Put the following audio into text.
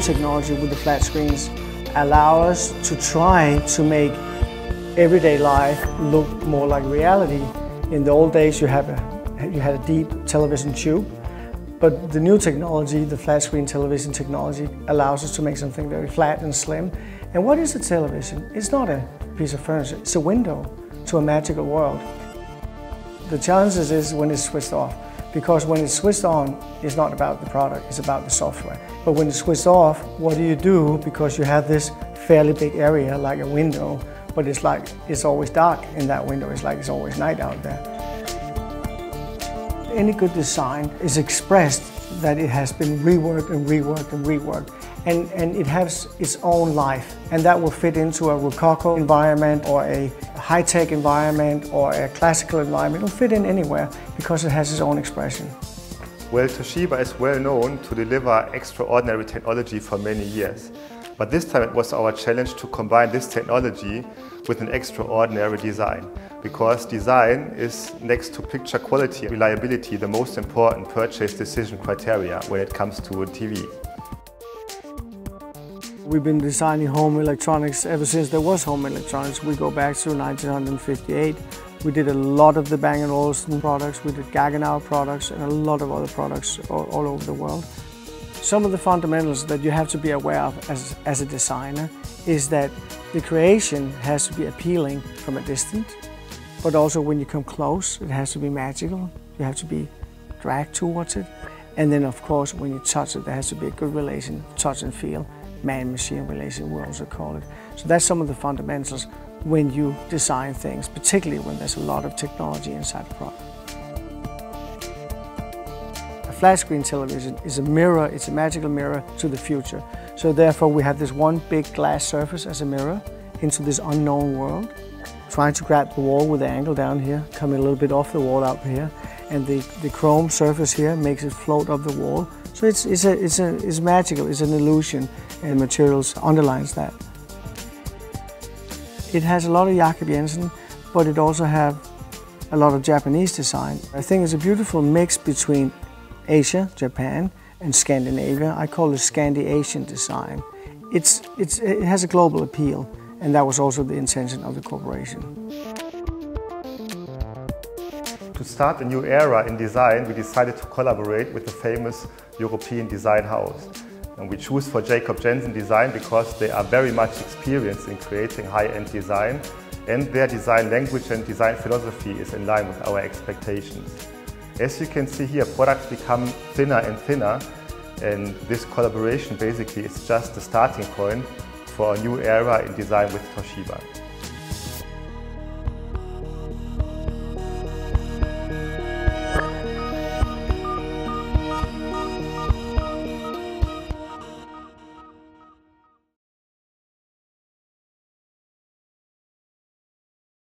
technology with the flat screens allow us to try to make everyday life look more like reality. In the old days you had a deep television tube, but the new technology, the flat screen television technology, allows us to make something very flat and slim. And what is a television? It's not a piece of furniture, it's a window to a magical world. The challenge is when it's switched off, because when it's switched on, it's not about the product, it's about the software. But when it's switched off, what do you do? Because you have this fairly big area like a window, but it's always dark in that window, it's like it's always night out there. Any good design is expressed that it has been reworked and reworked and reworked, and it has its own life, and that will fit into a Rococo environment or a high-tech environment or a classical environment. It'll fit in anywhere because it has its own expression. Well, Toshiba is well known to deliver extraordinary technology for many years. But this time it was our challenge to combine this technology with an extraordinary design. Because design is, next to picture quality and reliability, the most important purchase decision criteria when it comes to a TV. We've been designing home electronics ever since there was home electronics. We go back to 1958. We did a lot of the Bang & Olufsen products, we did Gaggenau products, and a lot of other products all over the world. Some of the fundamentals that you have to be aware of as a designer is that the creation has to be appealing from a distance, but also when you come close, it has to be magical. You have to be dragged towards it. And then, of course, when you touch it, there has to be a good relation, touch and feel, man-machine relation, we also call it. So that's some of the fundamentals when you design things, particularly when there's a lot of technology inside the product. A flat screen television is a mirror, it's a magical mirror to the future. So therefore we have this one big glass surface as a mirror into this unknown world, trying to grab the wall with the angle down here, coming a little bit off the wall up here, and the chrome surface here makes it float up the wall. So it's magical, it's an illusion, and materials underlines that. It has a lot of Jakob Jensen, but it also has a lot of Japanese design. I think it's a beautiful mix between Asia, Japan, and Scandinavia. I call it Scandi-Asian design. It has a global appeal, and that was also the intention of the corporation. To start a new era in design, we decided to collaborate with the famous European design house. And we choose for Jakob Jensen design because they are very much experienced in creating high-end design, and their design language and design philosophy is in line with our expectations. As you can see here, products become thinner and thinner, and this collaboration basically is just the starting point for a new era in design with Toshiba.